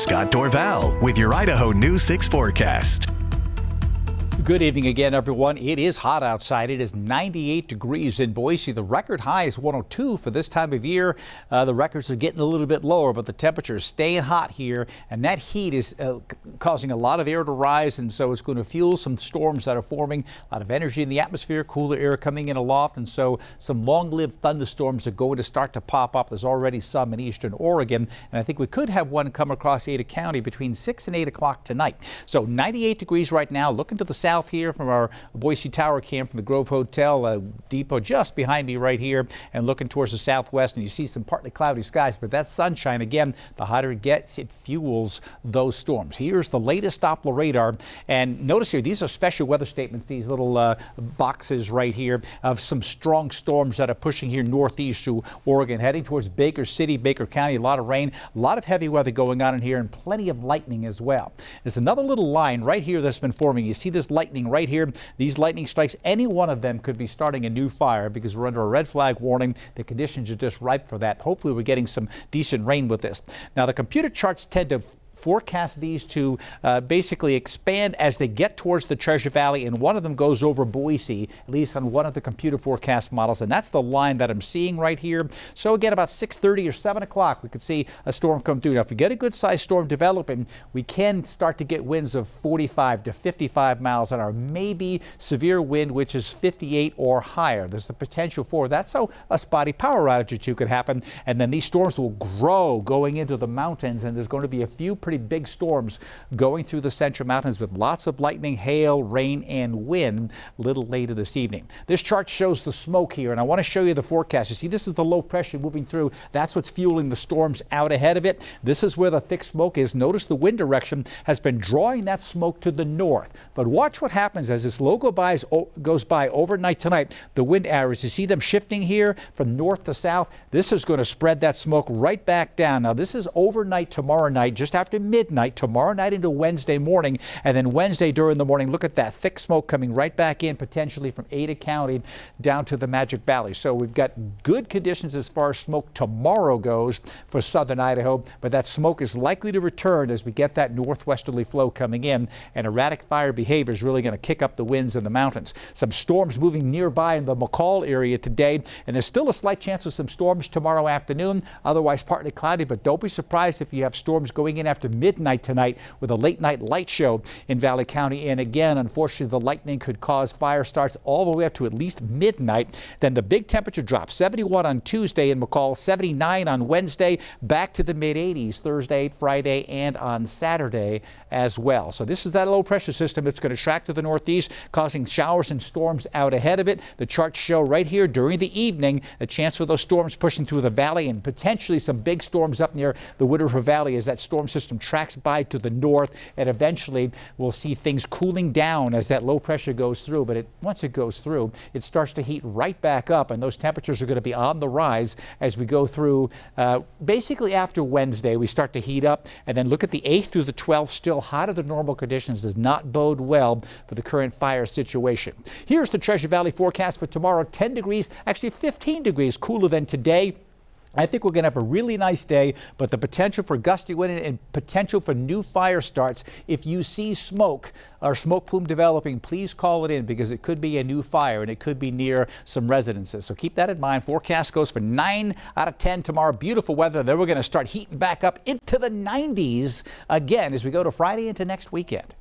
Scott Dorval with your Idaho News 6 forecast. Good evening again, everyone. It is hot outside. It is 98 degrees in Boise. The record high is 102 for this time of year. The records are getting a little bit lower, but the temperature is staying hot here, and that heat is causing a lot of air to rise, and so it's going to fuel some storms that are forming. A lot of energy in the atmosphere, cooler air coming in aloft, and so some long-lived thunderstorms are going to start to pop up. There's already some in eastern Oregon, and I think we could have one come across Ada County between 6 and 8 o'clock tonight. So 98 degrees right now. Looking to the south here from our Boise Tower camp from the Grove Hotel depot just behind me right here, and looking towards the southwest, and you see some partly cloudy skies, but that sunshine, again, the hotter it gets, it fuels those storms. Here's the latest Doppler radar, and notice here, these are special weather statements, these little boxes right here of some strong storms that are pushing here northeast through Oregon, heading towards Baker City, Baker County. A lot of rain, a lot of heavy weather going on in here, and plenty of lightning as well. There's another little line right here that's been forming. You see this lightning right here. These lightning strikes, any one of them could be starting a new fire because we're under a red flag warning. The conditions are just ripe for that. Hopefully we're getting some decent rain with this. Now the computer charts tend to forecast these to basically expand as they get towards the Treasure Valley, and one of them goes over Boise, at least on one of the computer forecast models, and that's the line that I'm seeing right here. So again, about 6:30 or 7 o'clock, we could see a storm come through. Now, if we get a good sized storm developing, we can start to get winds of 45 to 55 miles an hour, maybe severe wind, which is 58 or higher. There's the potential for that, so a spotty power outage or two could happen, and then these storms will grow going into the mountains, and there's going to be a few pretty big storms going through the Central Mountains with lots of lightning, hail, rain, and wind a little later this evening. This chart shows the smoke here, and I want to show you the forecast. You see, this is the low pressure moving through. That's what's fueling the storms out ahead of it. This is where the thick smoke is. Notice the wind direction has been drawing that smoke to the north. But watch what happens as this low goes by overnight tonight. The wind arrows, you see them shifting here from north to south. This is going to spread that smoke right back down. Now, this is overnight tomorrow night, just after midnight, tomorrow night into Wednesday morning, and then Wednesday during the morning. Look at that thick smoke coming right back in, potentially from Ada County down to the Magic Valley. So we've got good conditions as far as smoke tomorrow goes for southern Idaho, but that smoke is likely to return as we get that northwesterly flow coming in, and erratic fire behavior is really going to kick up the winds in the mountains. Some storms moving nearby in the McCall area today, and there's still a slight chance of some storms tomorrow afternoon, otherwise partly cloudy, but don't be surprised if you have storms going in after midnight tonight with a late night light show in Valley County. And again, unfortunately, the lightning could cause fire starts all the way up to at least midnight. Then the big temperature drop, 71 on Tuesday in McCall, 79 on Wednesday, back to the mid-80s Thursday, Friday, and on Saturday as well. So this is that low pressure system that's going to track to the northeast, causing showers and storms out ahead of it. The charts show right here during the evening a chance for those storms pushing through the valley, and potentially some big storms up near the Wood River Valley as that storm system tracks by to the north, and eventually we'll see things cooling down as that low pressure goes through. But once it goes through, it starts to heat right back up, and those temperatures are going to be on the rise as we go through basically after Wednesday. We start to heat up, and then look at the 8th through the 12th, still hotter than normal conditions. Does not bode well for the current fire situation. Here's the Treasure Valley forecast for tomorrow. 10 degrees, actually 15 degrees cooler than today. I think we're going to have a really nice day, but the potential for gusty wind and potential for new fire starts. If you see smoke or smoke plume developing, please call it in, because it could be a new fire and it could be near some residences. So keep that in mind. Forecast goes for 9 out of 10 tomorrow. Beautiful weather. Then we're going to start heating back up into the 90s again as we go to Friday into next weekend.